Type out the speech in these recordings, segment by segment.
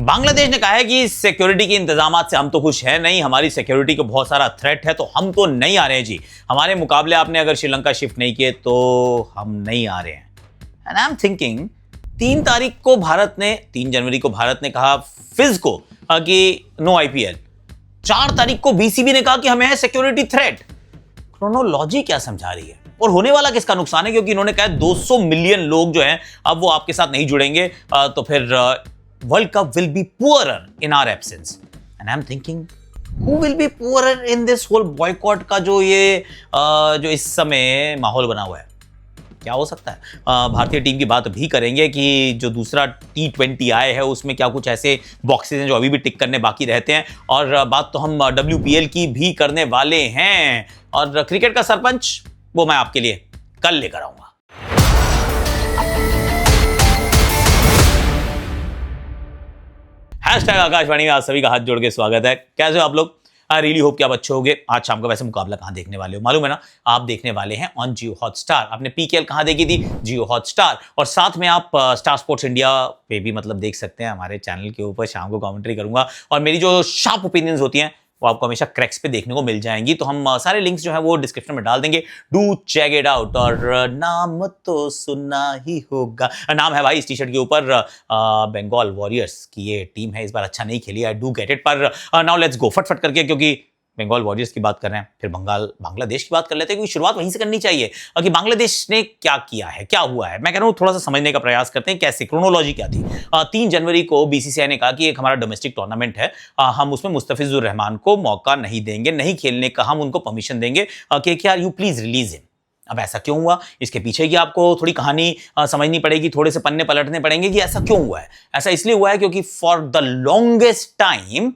बांग्लादेश ने कहा है कि सिक्योरिटी के इंतजाम से हम तो खुश हैं नहीं, हमारी सिक्योरिटी को बहुत सारा थ्रेट है तो हम तो नहीं आ रहे हैं जी। हमारे मुकाबले आपने अगर श्रीलंका शिफ्ट नहीं किए तो हम नहीं आ रहे हैं। एंड आई एम थिंकिंग 3 जनवरी को भारत ने कहा फिज को कि नो आईपीएल। 4 तारीख को बीसीबी ने कहा कि हमें है सिक्योरिटी थ्रेट। क्रोनोलॉजी क्या समझा रही है और होने वाला किसका नुकसान है? क्योंकि इन्होंने कहा 200 मिलियन लोग जो हैं अब वो आपके साथ नहीं जुड़ेंगे तो फिर world cup will be poorer in our absence. And I am thinking who will be poorer in this whole boycott का जो इस समय माहौल बना हुआ है? क्या हो सकता है? भारतीय टीम की बात भी करेंगे कि जो दूसरा T20 आए है उसमें क्या कुछ ऐसे बॉक्सेस हैं जो अभी भी टिक करने बाकी रहते हैं, और बात तो हम WPL की भी करने वाले हैं। और क्रिकेट का सरपंच वो मैं आपके लिए कल लेकर आऊंगा। #आकाशवाणी में आप सभी का हाथ जोड़ के स्वागत है। कैसे हो आप लोग? आई रियली होप कि आप अच्छे होंगे। आज शाम का वैसे मुकाबला कहां देखने वाले हो मालूम है ना? आप देखने वाले हैं ऑन जियो हॉटस्टार। आपने PKL कहां देखी थी? जियो हॉटस्टार। और साथ में आप स्टार स्पोर्ट्स इंडिया पे भी मतलब देख सकते हैं। हमारे चैनल के ऊपर शाम को कमेंट्री करूंगा और मेरी जो शार्प ओपिनियंस होती हैं वो आपको हमेशा क्रैक्स पे देखने को मिल जाएंगी। तो हम सारे लिंक्स जो है वो डिस्क्रिप्शन में डाल देंगे। Do check it out. और नाम तो सुनना ही होगा, नाम है भाई इस टी शर्ट के ऊपर बंगाल वॉरियर्स की ये टीम है। इस बार अच्छा नहीं खेली, आई डू गेट इट, पर नाउ लेट्स गो फटफट करके, क्योंकि बंगाल वॉरियर्स की बात कर रहे हैं फिर बांग्लादेश की बात कर लेते हैं, क्योंकि शुरुआत वहीं से करनी चाहिए कि बांग्लादेश ने क्या किया है, क्या हुआ है। मैं कह रहा हूं थोड़ा सा समझने का प्रयास करते हैं कैसे, क्रोनोलॉजी क्या थी। 3 जनवरी को BCCI ने कहा कि एक हमारा डोमेस्टिक टूर्नामेंट है, हम उसमें मुस्तफिजुर रहमान को मौका नहीं देंगे, नहीं खेलने का हम उनको परमिशन देंगे। KKR you please release him. अब ऐसा क्यों हुआ? इसके पीछे की आपको थोड़ी कहानी समझनी पड़ेगी, थोड़े से पन्ने पलटने पड़ेंगे कि ऐसा क्यों हुआ है। ऐसा इसलिए हुआ है क्योंकि for the longest time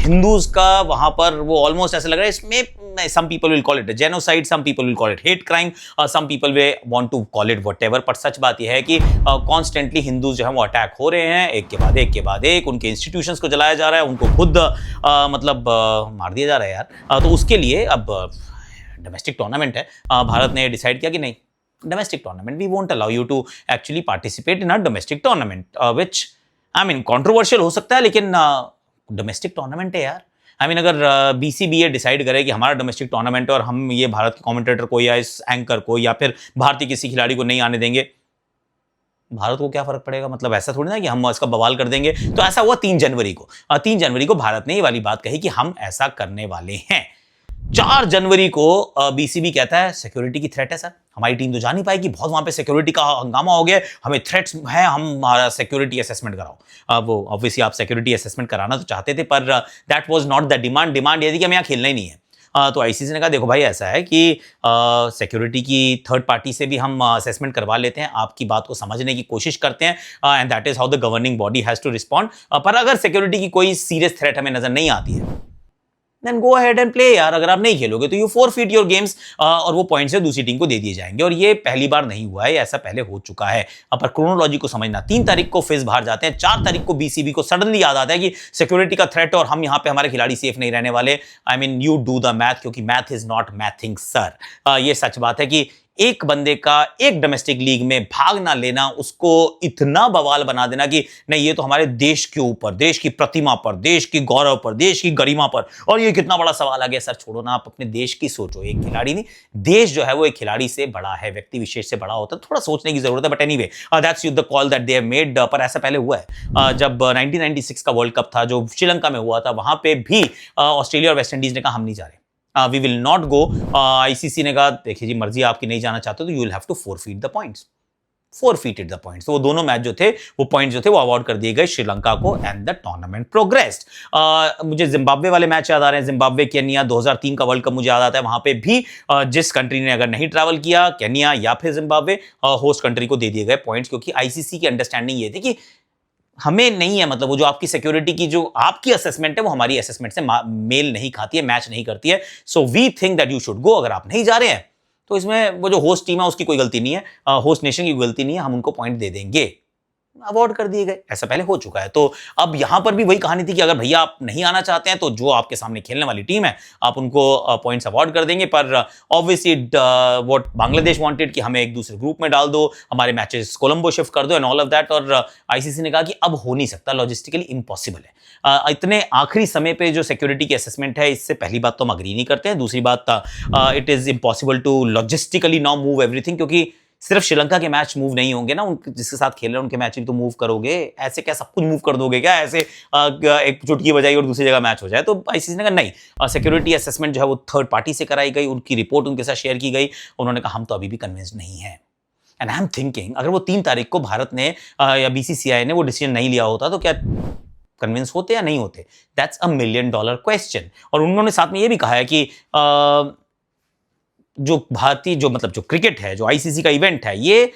Hindus का वहां पर वो ऑलमोस्ट ऐसा लग रहा है, इसमें some people will call it genocide, some people will call it hate crime, some people वे want to call it whatever. पर सच बात यह है कि कॉन्स्टेंटली हिंदूज जो है वो अटैक हो रहे हैं, एक के बाद एक। उनके इंस्टीट्यूशंस को जलाया जा रहा है, उनको खुद मार दिया जा रहा है यार। तो उसके लिए अब डोमेस्टिक टूर्नामेंट है, भारत ने डिसाइड किया कि नहीं, domestic tournament we won't allow you to actually participate in a domestic tournament, which I mean controversial हो सकता है, लेकिन डोमेस्टिक टूर्नामेंट है यार। आई मीन अगर BCB ये डिसाइड करे कि हमारा डोमेस्टिक टूर्नामेंट है और हम ये भारत के कमेंटेटर को या इस एंकर को या फिर भारतीय किसी खिलाड़ी को नहीं आने देंगे, भारत को क्या फर्क पड़ेगा? मतलब ऐसा थोड़ी ना कि हम इसका बवाल कर देंगे। तो ऐसा हुआ 3 जनवरी को। 3 जनवरी को भारत ने ये वाली बात कही कि हम ऐसा करने वाले हैं। 4 जनवरी को BCB कहता है सिक्योरिटी की थ्रेट है सर, हमारी टीम तो जा नहीं पाएगी, बहुत वहां पे सिक्योरिटी का हंगामा हो गया, हमें थ्रेट्स है, हम सिक्योरिटी असेसमेंट कराओ। वो ऑब्वियसली आप सिक्योरिटी असेसमेंट कराना तो चाहते थे, पर that was not the demand. Demand ये थी कि हमें यहाँ खेलना ही नहीं है। तो ICC ने कहा देखो भाई ऐसा है कि सिक्योरिटी की थर्ड पार्टी से भी हम असेसमेंट करवा लेते हैं, आपकी बात को समझने की कोशिश करते हैं, and that is how the governing body has to respond. पर अगर सिक्योरिटी की कोई सीरियस थ्रेट हमें नजर नहीं आती है, then go ahead and play यार। अगर आप नहीं खेलोगे तो यू फॉरफीट योर गेम्स, और वो पॉइंट्स से दूसरी टीम को दे दिए जाएंगे। और ये पहली बार नहीं हुआ है, ऐसा पहले हो चुका है। पर क्रोनोलॉजी को समझना, 3 तारीख को फिज बाहर जाते हैं, 4 तारीख को BCB को सडनली याद आता है कि सिक्योरिटी का थ्रेट और हम यहाँ पे हमारे खिलाड़ी सेफ नहीं रहने वाले। I mean you do the math, क्योंकि math is not mathing sir. ये सच बात है कि एक बंदे का एक डोमेस्टिक लीग में भाग ना लेना, उसको इतना बवाल बना देना कि नहीं ये तो हमारे देश के ऊपर, देश की प्रतिमा पर, देश की गौरव पर, देश की गरिमा पर, और ये कितना बड़ा सवाल आ गया। सर छोड़ो ना, आप अपने देश की सोचो। एक खिलाड़ी नहीं, देश जो है वो एक खिलाड़ी से बड़ा है, व्यक्ति विशेष से बड़ा होता है, थोड़ा सोचने की जरूरत है। But anyway that's the call that they have made. पर ऐसा पहले हुआ है, जब 1996 का वर्ल्ड कप था जो श्रीलंका में हुआ था, वहां पे भी ऑस्ट्रेलिया और वेस्ट इंडीज ने कहा हम नहीं जा रहे, we will not go. ICC ने कहा देखिए जी मर्जी आपकी, नहीं जाना चाहते तो you will have to forfeit the points, forfeited the points. तो वो दोनों मैच जो थे, वो पॉइंट्स जो थे वो अवार्ड कर दिए गए श्रीलंका को, एंड द टूर्नामेंट प्रोग्रेस्ड। मुझे जिम्बाब्वे वाले मैच याद आ रहे हैं, जिम्बाब्वे केन्या 2003 का वर्ल्ड कप मुझे याद आता है। वहां पे भी जिस कंट्री ने अगर नहीं ट्रैवल किया, केन्या या फिर जिम्बाब्वे, होस्ट कंट्री को दे दिए गए पॉइंट्स, क्योंकि ICC की अंडरस्टैंडिंग ये थी कि हमें नहीं है, मतलब वो जो आपकी सिक्योरिटी की जो आपकी असेसमेंट है वो हमारी असेसमेंट से मेल नहीं खाती है, मैच नहीं करती है। So we think that you should go. अगर आप नहीं जा रहे हैं तो इसमें वो जो होस्ट टीम है उसकी कोई गलती नहीं है, होस्ट नेशन की गलती नहीं है, हम उनको पॉइंट दे देंगे। अवॉर्ड कर दिए गए। ऐसा पहले हो चुका है। तो अब यहां पर भी वही कहानी थी कि अगर भैया आप नहीं आना चाहते हैं तो जो आपके सामने खेलने वाली टीम है आप उनको पॉइंट्स अवॉर्ड कर देंगे, पर ऑब्वियसली व्हाट बांग्लादेश वांटेड कि हमें एक दूसरे ग्रुप में डाल दो, हमारे मैचेस कोलंबो शिफ्ट कर दो एंड ऑल ऑफ दैट। और आईसीसी ने कहा कि अब हो नहीं सकता, लॉजिस्टिकली इम्पॉसिबल है। इतने आखिरी समय पे जो सिक्योरिटी की असेसमेंट है, इससे पहली बात तो हम अग्री नहीं करते हैं, दूसरी बात it is impossible to logistically now move everything, क्योंकि सिर्फ श्रीलंका के मैच मूव नहीं होंगे ना, उनके जिसके साथ खेल रहे हैं उनके मैच भी तो मूव करोगे। ऐसे क्या सब कुछ मूव कर दोगे क्या? ऐसे एक चुटकी बजाई और दूसरी जगह मैच हो जाए? तो आईसीसी ने कहा नहीं, सिक्योरिटी असेसमेंट जो है वो थर्ड पार्टी से कराई गई, उनकी रिपोर्ट उनके साथ शेयर की गई। उन्होंने कहा हम तो अभी भी कन्विंस्ड नहीं है। एंड आई एम थिंकिंग अगर वो 3 तारीख को भारत ने या बीसीसीआई ने वो डिसीजन नहीं लिया होता तो क्या कन्विंस होते या नहीं होते? That's $1 million question. और उन्होंने साथ में ये भी कहा है कि जो भारतीय जो मतलब जो क्रिकेट है, जो आईसीसी का इवेंट है, ये it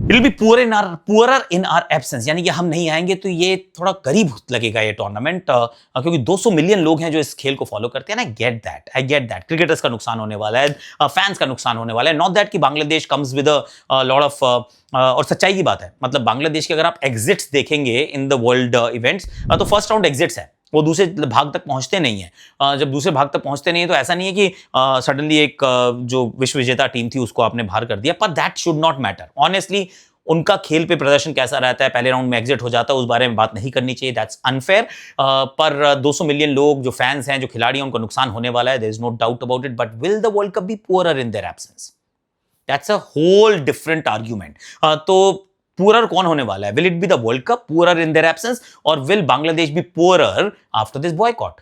will be poorer in our absence, यानी कि हम नहीं आएंगे तो ये थोड़ा गरीब लगेगा ये टूर्नामेंट, क्योंकि 200 मिलियन लोग हैं जो इस खेल को फॉलो करते हैं। आई गेट दैट क्रिकेटर्स का नुकसान होने वाला है, फैंस का नुकसान होने वाला है। नॉट दैट कि Bangladesh comes with a lot of और सच्चाई की बात है, मतलब बांग्लादेश के अगर आप एग्जिट्स देखेंगे इन द वर्ल्ड इवेंट्स, तो फर्स्ट राउंड एग्जिट्स है, वो दूसरे भाग तक पहुंचते नहीं है। जब दूसरे भाग तक पहुंचते नहीं है तो ऐसा नहीं है कि सडनली एक जो विश्व विजेता टीम थी उसको आपने बाहर कर दिया, पर that should not matter. Honestly उनका खेल पे प्रदर्शन कैसा रहता है, पहले राउंड में एग्जिट हो जाता है, उस बारे में बात नहीं करनी चाहिए, दैट्स अनफेयर। पर 200 मिलियन लोग जो फैंस हैं, जो खिलाड़ी हैं, उनको नुकसान होने वाला है, there is no doubt about it. But will the world cup be poorer in their absence? That's a whole different argument. तो पुअरर कौन होने वाला है? Will it be the world cup poorer in their absence, और will Bangladesh be poorer after this boycott?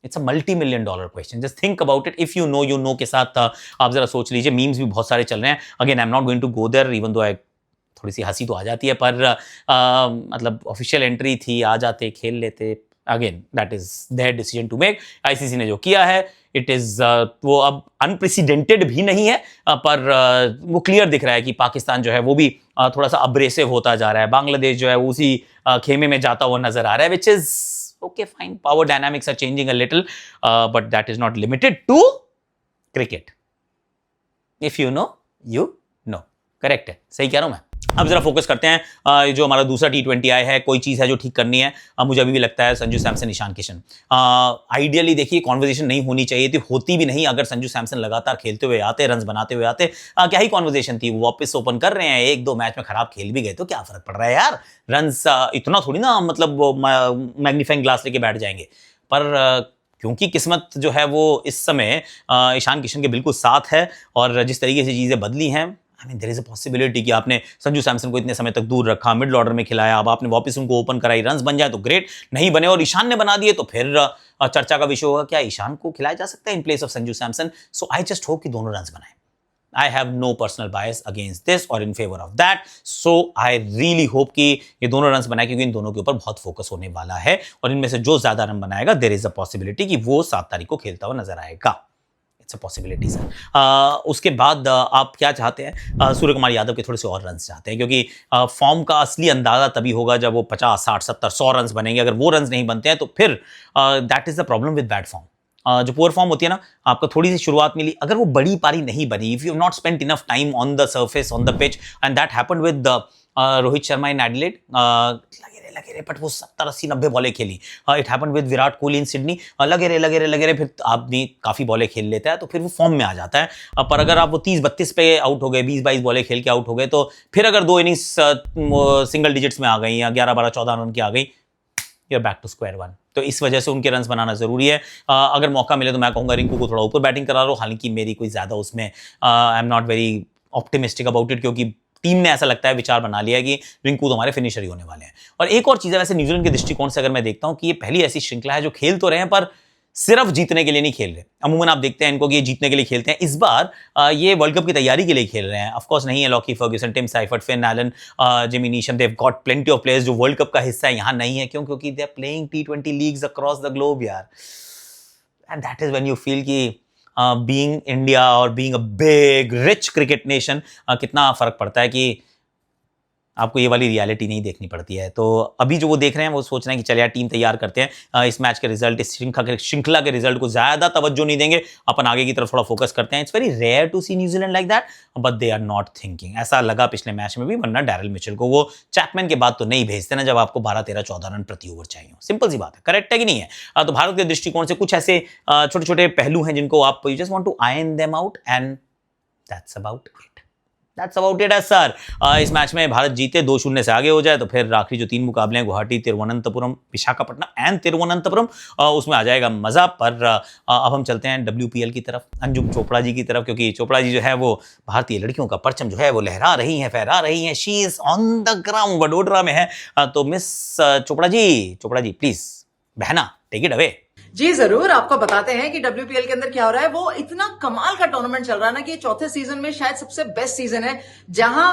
It's a $multi-million question. Just think about it. If you know के साथ आप जरा सोच लीजिए। मीम्स भी बहुत सारे चल रहे हैं। Again I am not going to go there, even though I थोड़ी सी हंसी तो आ जाती है, पर मतलब ऑफिशियल एंट्री थी, आ जाते खेल लेते। Again that is their decision to make. ICC ने जो किया है इट इज वो अब अनप्रेसिडेंटेड भी नहीं है, पर वो क्लियर दिख रहा है कि पाकिस्तान जो है वो भी थोड़ा सा अब्रेसिव होता जा रहा है, बांग्लादेश जो है उसी खेमे में जाता हुआ नजर आ रहा है, which is okay, fine, power dynamics are changing a little, but that is not limited to cricket. If you know, you know. Correct है, सही कह रहा हूं मैं। अब जरा फोकस करते हैं, जो हमारा दूसरा T20 आया है, कोई चीज है जो ठीक करनी है। मुझे अभी भी लगता है संजू सैमसन, ईशान किशन। आइडियली देखिए कॉन्वर्जेशन नहीं होनी चाहिए थी, होती भी नहीं अगर संजू सैमसन लगातार खेलते हुए आते, रन बनाते हुए आते। क्या ही कॉन्वर्जेशन थी, वो वापस ओपन कर रहे हैं, 1-2 मैच में खराब खेल भी गए तो क्या फर्क पड़ रहा है यार, रन इतना थोड़ी ना मतलब मैग्नीफाइंग ग्लास लेके बैठ जाएंगे। पर क्योंकि किस्मत जो है वो इस समय ईशान किशन के बिल्कुल साथ है, और जिस तरीके से चीजें बदली हैं, I mean there is a possibility कि आपने संजू सैमसन को इतने समय तक दूर रखा, मिडिल ऑर्डर में खिलाया, अब आपने वापस उनको ओपन कराई, रन्स बन जाए तो ग्रेट, नहीं बने और ईशान ने बना दिए तो फिर चर्चा का विषय होगा, क्या ईशान को खिलाया जा सकता है in place of Sanju Samson? So I just hope कि दोनों रन्स बनाए। I have no personal bias against this or in favor of that. So I really hope कि ये दोनों रन्स बनाए, क्योंकि इन दोनों के ऊपर बहुत फोकस होने वाला है, और इनमें से जो ज्यादा रन बनाएगा there is a possibility कि वो 7 तारीख को खेलता हुआ नजर आएगा। It's a possibility sir. उसके बाद आप क्या चाहते हैं? सूर्य कुमार यादव के थोड़े से और रन्स चाहते हैं, क्योंकि फॉर्म का असली अंदाजा तभी होगा जब वो 50, 60, 70, 100 रन्स बनेंगे। अगर वो रन्स नहीं बनते हैं तो फिर that is the problem with bad form. जो पुअर फॉर्म होती है ना, आपको थोड़ी सी शुरुआत मिली, अगर वो बड़ी पारी नहीं बनी, if you not spent enough time on the surface on the pitch, and that happened with Rohit Sharma in Adelaide, लगे रहे बट वो 70, 80, 90 बॉलें खेली। It happened with Virat Kohli in Sydney, लगे रहे, फिर आदमी काफी बॉलें खेल लेता है तो फिर वो फॉर्म में आ जाता है। पर अगर आप वो 30-32 पे आउट हो गए, 20-22 बॉलें खेल के आउट हो गए, तो फिर अगर 2 इनिंग्स सिंगल डिजिट्स में आ गई या 11-12-14 रन की आ गई, you're back to square one। तो इस वजह से उनके रन्स बनाना जरूरी है। अगर मौका मिले तो मैं कहूंगा रिंकू को थोड़ा ऊपर बैटिंग करा लो, हालांकि मेरी कोई ज्यादा उसमें आई am not very optimistic about it, क्योंकि टीम ने ऐसा लगता है विचार बना लिया है कि रिंकू तो हमारे फिनिशर ही होने वाले हैं। और एक और चीज है, वैसे न्यूजीलैंड के दृष्टिकोण से अगर मैं देखता हूं कि ये पहली ऐसी श्रृंखला है जो खेल तो रहे हैं पर सिर्फ जीतने के लिए नहीं खेल रहे। अमूमन आप देखते हैं इनको कि ये जीतने के लिए खेलते हैं, इस बार ये वर्ल्ड कप की तैयारी के लिए खेल रहे हैं। ऑफ कोर्स नहीं है Lockie Ferguson, Tim Seifert, Finn Allen, Jimmy Neesham, they have got plenty of players जो वर्ल्ड कप का हिस्सा है, यहाँ नहीं है। क्यों? क्योंकि they are playing T20 leagues across the globe यार, and that is when you feel कि बीइंग इंडिया और being a big rich cricket nation कितना फर्क पड़ता है कि आपको ये वाली रियलिटी नहीं देखनी पड़ती है। तो अभी जो वो देख रहे हैं वो सोच रहे हैं कि चल यार टीम तैयार करते हैं, इस मैच के रिजल्ट, इस श्रृंखला के रिजल्ट को ज्यादा तवज्जो नहीं देंगे, अपन आगे की तरफ थोड़ा फोकस करते हैं। It's very rare to see New Zealand like that, but they are not thinking. ऐसा लगा पिछले मैच में भी, वरना डैरिल मिचेल को वो चैपमैन के बाद तो नहीं भेजते ना जब आपको 12, 13, 14 रन प्रति ओवर चाहिए। सिंपल सी बात है, करेक्ट है कि नहीं है? तो भारत के दृष्टिकोण से कुछ ऐसे छोटे छोटे पहलू हैं जिनको आप you just want to iron them out, and that's about it. That's about it, sir. इस मैच में भारत जीते 2-0 से आगे हो जाए तो फिर आखिरी जो 3 मुकाबले हैं, गुवाहाटी, तिरुवनंतपुरम, विशाखापट्टनम एंड तिरुवनंतपुरम, उसमें आ जाएगा मजा। पर अब हम चलते हैं WPL की तरफ, अंजुम चोपड़ा जी की तरफ, क्योंकि चोपड़ा जी जो है वो भारतीय लड़कियों का परचम जो है वो लहरा रही हैं, फहरा रही हैं। She is on the ground, Vadodara में है। तो मिस चोपड़ा जी प्लीज बहना, टेक इट अवे। जी जरूर, आपको बताते हैं कि WPL के अंदर क्या हो रहा है। वो इतना कमाल का टूर्नामेंट चल रहा है ना कि चौथे सीजन में शायद सबसे बेस्ट सीजन है, जहां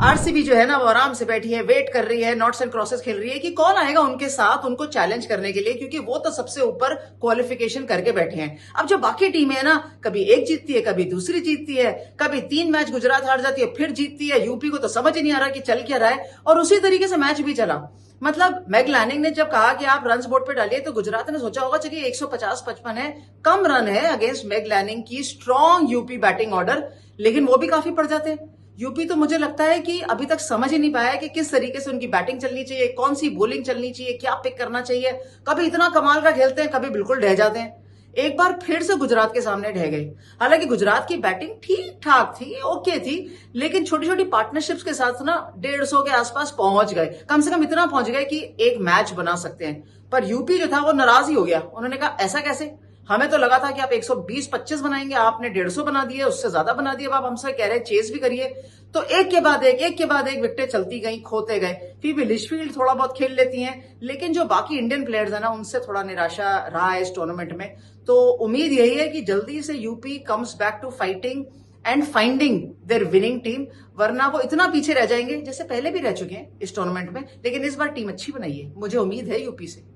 RCB जो है ना वो आराम से बैठी है, वेट कर रही है, नॉट्स एंड क्रॉसेस खेल रही है कि कौन आएगा उनके साथ उनको चैलेंज करने के लिए, क्योंकि वो तो सबसे ऊपर क्वालिफिकेशन करके बैठे हैं। अब जो बाकी टीमें है ना, कभी एक जीतती है, कभी दूसरी जीतती है, कभी 3 मैच गुजरात हार जाती है, फिर जीतती है। यूपी को तो समझ ही नहीं आ रहा कि चल क्या रहा है, और उसी तरीके से मैच भी चला। मतलब मैग लैनिंग ने जब कहा कि आप रन्स बोर्ड पे डालिए, तो गुजरात ने सोचा होगा चलिए 150-55 है, कम रन है अगेंस्ट मैग लैनिंग की स्ट्रॉन्ग यूपी बैटिंग ऑर्डर, लेकिन वो भी काफी पड़ जाते हैं। यूपी तो मुझे लगता है कि अभी तक समझ ही नहीं पाया कि किस तरीके से उनकी बैटिंग चलनी चाहिए, कौन सी बॉलिंग चलनी चाहिए, क्या पिक करना चाहिए। कभी इतना कमाल का खेलते हैं, कभी बिल्कुल ढह जाते हैं। एक बार फिर से गुजरात के सामने ढह गई। हालांकि गुजरात की बैटिंग ठीक ठाक थी, ओके थी, लेकिन छोटी छोटी पार्टनरशिप्स के साथ ना 150 के आसपास पहुंच गए, कम से कम इतना पहुंच गए कि एक मैच बना सकते हैं। पर यूपी जो था वो नाराज ही हो गया। उन्होंने कहा ऐसा कैसे, हमें तो लगा था कि आप 120-25 बनाएंगे, आपने 150 बना दिए, उससे ज्यादा बना दिए। अब आप हमसे कह रहे हैं चेस भी करिए। तो एक के बाद एक विकेटें चलती गई, खोते गए। फिर भी लिचफील्ड थोड़ा बहुत खेल लेती हैं, लेकिन जो बाकी इंडियन प्लेयर्स है ना, उनसे थोड़ा निराशा रहा है इस टूर्नामेंट में। तो उम्मीद यही है कि जल्दी से UP comes back to fighting and finding their winning team, वरना वो इतना पीछे रह जाएंगे, जैसे पहले भी रह चुके हैं इस टूर्नामेंट में। लेकिन इस बार टीम अच्छी बनाई है, मुझे उम्मीद है यूपी से।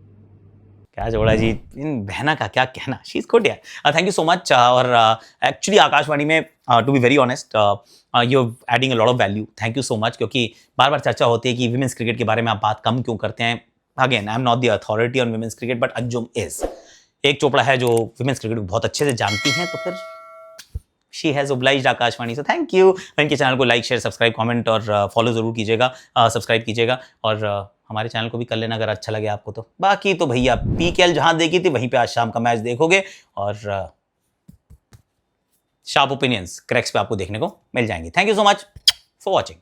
क्या जोड़ा जी, इन बहना का क्या कहना। शी इज गुड यार, थैंक यू सो मच। और एक्चुअली आकाशवाणी में to be very honest you adding a lot of value, thank you so much. क्योंकि बार बार चर्चा होती है कि विमेंस क्रिकेट के बारे में आप बात कम क्यों करते हैं। Again I am not the authority on women's cricket, but Anjum is एक चोपड़ा है जो विमेंस क्रिकेट को बहुत अच्छे से जानती हैं, तो फिर she has obliged Akashvani, so thank you. इनके चैनल को लाइक, शेयर, सब्सक्राइब, कमेंट और फॉलो जरूर कीजिएगा, सब्सक्राइब कीजिएगा, और हमारे चैनल को भी कर लेना अगर अच्छा लगे आपको तो। बाकी तो भैया PKL जहां देखी थी वहीं पे आज शाम का मैच देखोगे, और शार्प ओपिनियंस क्रैक्स पे आपको देखने को मिल जाएंगे। Thank you so much for watching.